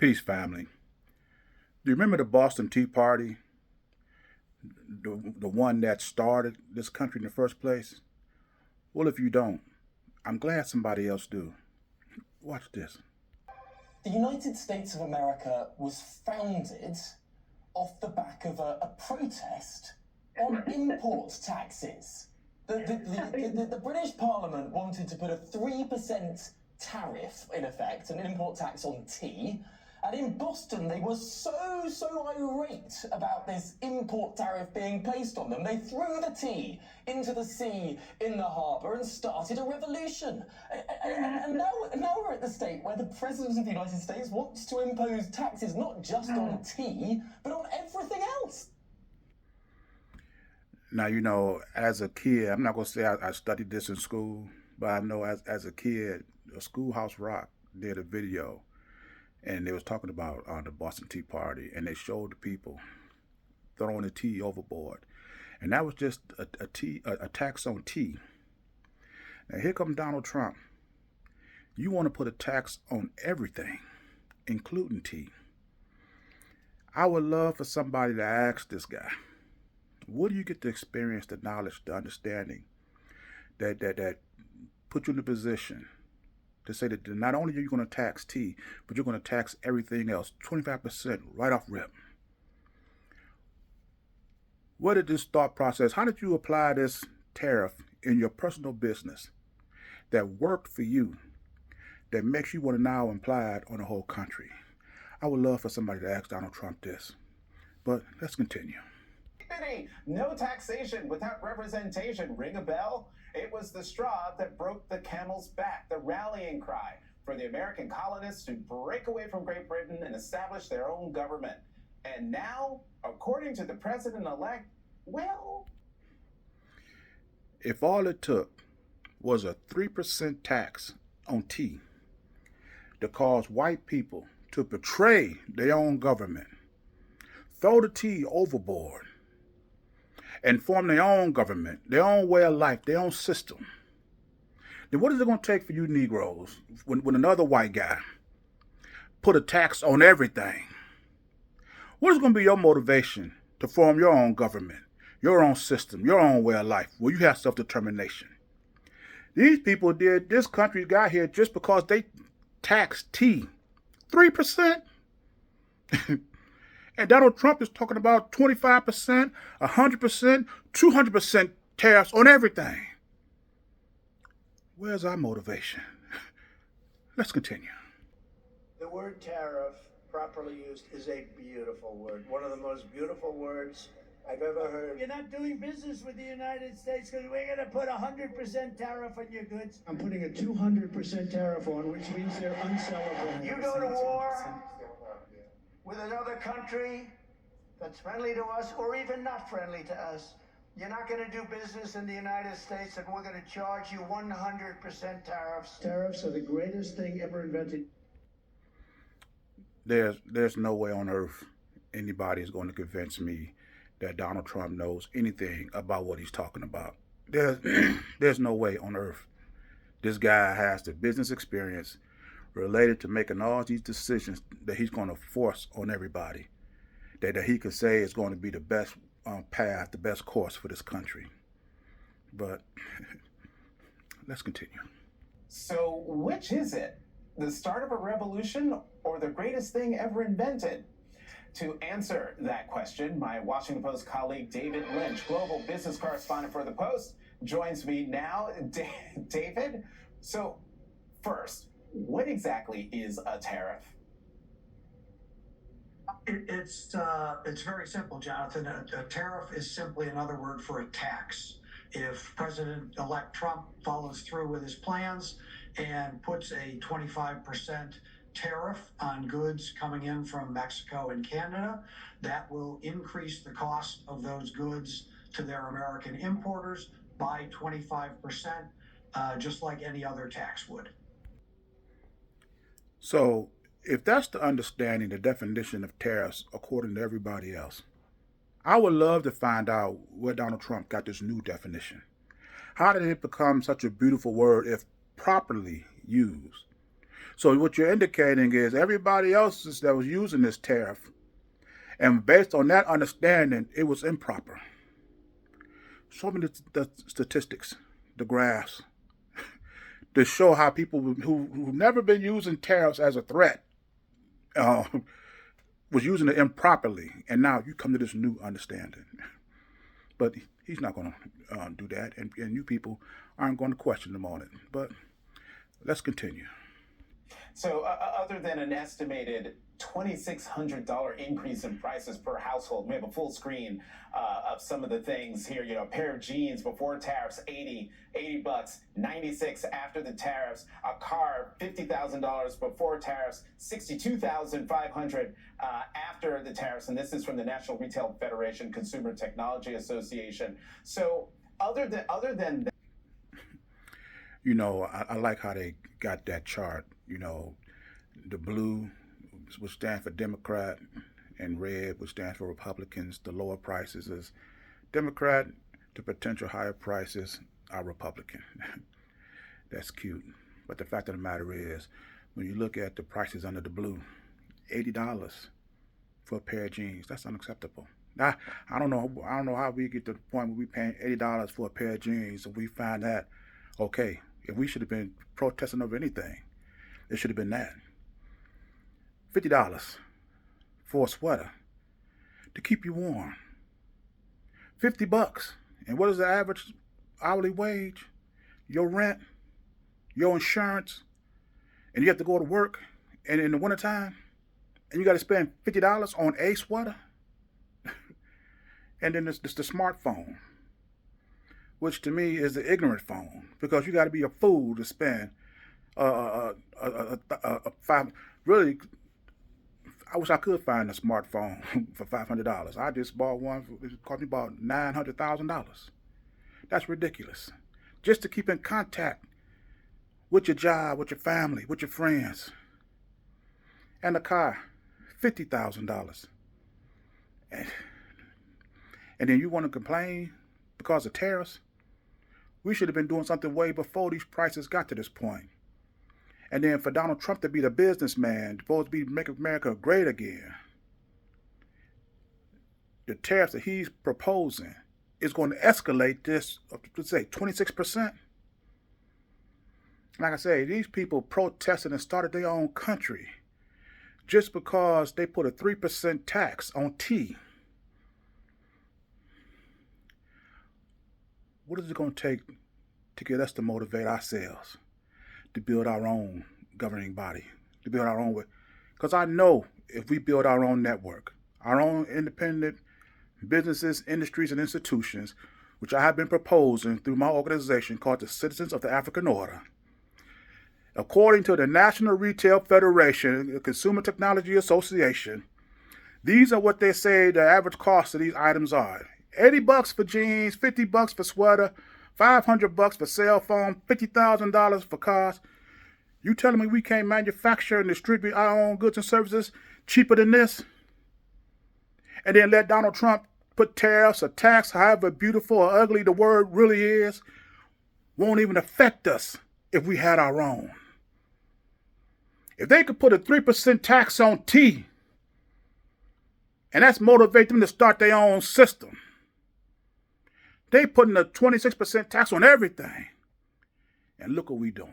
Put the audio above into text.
Peace, family. Do you remember the Boston Tea Party? The one that started this country in the first place? Well, if you don't, I'm glad somebody else do. Watch this. The United States of America was founded off the back of a protest on import taxes. The British Parliament wanted to put a 3% tariff in effect, an import tax on tea. And in Boston, they were so irate about this import tariff being placed on them. They threw the tea into the sea in the harbour and started a revolution. And now we're at the state where the President of the United States wants to impose taxes not just on tea, but on everything else. Now, as a kid, I'm not going to say I studied this in school, but I know as a kid, Schoolhouse Rock did a video, and they was talking about the Boston Tea Party, and they showed the people throwing the tea overboard. And that was just a tax on tea. Now, here comes Donald Trump. You want to put a tax on everything, including tea. I would love for somebody to ask this guy, where do you get the experience, the knowledge, the understanding that put you in a position to say that not only are you going to tax tea, but you're going to tax everything else, 25% right off rip? Where did this thought process, how did you apply this tariff in your personal business that worked for you, that makes you want to now apply it on the whole country? I would love for somebody to ask Donald Trump this, but let's continue. No taxation without representation. Ring a bell? It was the straw that broke the camel's back, the rallying cry for the American colonists to break away from Great Britain and establish their own government. And now, according to the president-elect, well, if all it took was a 3% tax on tea to cause white people to betray their own government, throw the tea overboard, and form their own government, their own way of life, their own system, then what is it going to take for you Negroes when another white guy put a tax on everything? What is going to be your motivation to form your own government, your own system, your own way of life, where you have self-determination? These people this country got here just because they taxed tea 3%. And Donald Trump is talking about 25%, 100%, 200% tariffs on everything. Where's our motivation? Let's continue. The word tariff, properly used, is a beautiful word. One of the most beautiful words I've ever heard. You're not doing business with the United States because we're going to put 100% tariff on your goods. I'm putting a 200% tariff on, which means they're unsellable. You go to war with another country that's friendly to us or even not friendly to us, you're not going to do business in the United States, and we're going to charge you 100% tariffs. Tariffs are the greatest thing ever invented. There's no way on earth anybody is going to convince me that Donald Trump knows anything about what he's talking about. There's no way on earth. This guy has the business experience related to making all these decisions that he's going to force on everybody, that he could say is going to be the best path, the best course for this country. But let's continue. So which is it? The start of a revolution or the greatest thing ever invented? To answer that question, my Washington Post colleague David Lynch, global business correspondent for The Post, joins me now. David, so first, what exactly is a tariff? It's very simple, Jonathan. A tariff is simply another word for a tax. If President-elect Trump follows through with his plans and puts a 25% tariff on goods coming in from Mexico and Canada, that will increase the cost of those goods to their American importers by 25%, just like any other tax would. So if that's the understanding, the definition of tariffs according to everybody else, I would love to find out where Donald Trump got this new definition. How did it become such a beautiful word if properly used? So what you're indicating is everybody else that was using this tariff, and based on that understanding, it was improper. Show me the statistics, the graphs, to show how people who've never been using tariffs as a threat uh, was using it improperly, and now you come to this new understanding. But he's not going to do that, and you people aren't going to question him on it. But let's continue. So other than an estimated $2,600 increase in prices per household, we have a full screen of some of the things here. You know, a pair of jeans before tariffs, $80 bucks, $96 after the tariffs. A car, $50,000 before tariffs, $62,500 after the tariffs. And this is from the National Retail Federation Consumer Technology Association. So other than that, you know, I like how they got that chart. You know, the blue would stand for Democrat, and red would stand for Republicans. The lower prices is Democrat. The potential higher prices are Republican. That's cute. But the fact of the matter is, when you look at the prices under the blue, $80 for a pair of jeans, that's unacceptable. I don't know how we get to the point where we paying $80 for a pair of jeans, and we find that okay. If we should have been protesting over anything, it should have been that. $50 for a sweater to keep you warm. $50. And what is the average hourly wage? Your rent, your insurance, and you have to go to work, and in the wintertime, and you got to spend $50 on a sweater? And then there's the smartphone, which to me is the ignorant phone, because you got to be a fool to spend really. I wish I could find a smartphone for $500. I just bought one. It cost me about $900,000. That's ridiculous. Just to keep in contact with your job, with your family, with your friends. And a car, $50,000. And then you want to complain because of tariffs? We should have been doing something way before these prices got to this point. And then for Donald Trump to be the businessman, supposed to be making America great again, the tariffs that he's proposing is going to escalate this, let's say, 26%. Like I say, these people protested and started their own country just because they put a 3% tax on tea. What is it going to take to get us to motivate ourselves to build our own governing body, to build our own way? Because I know if we build our own network, our own independent businesses, industries, and institutions, which I have been proposing through my organization called the Citizens of the African Order, according to the National Retail Federation, the Consumer Technology Association, these are what they say the average cost of these items are. $80 for jeans, $50 for sweater, $500 for cell phone, $50,000 for cars. You telling me we can't manufacture and distribute our own goods and services cheaper than this? And then let Donald Trump put tariffs or tax, however beautiful or ugly the word really is, won't even affect us if we had our own. If they could put a 3% tax on tea, and that's motivate them to start their own system, they putting a 26% tax on everything. And look what we doing.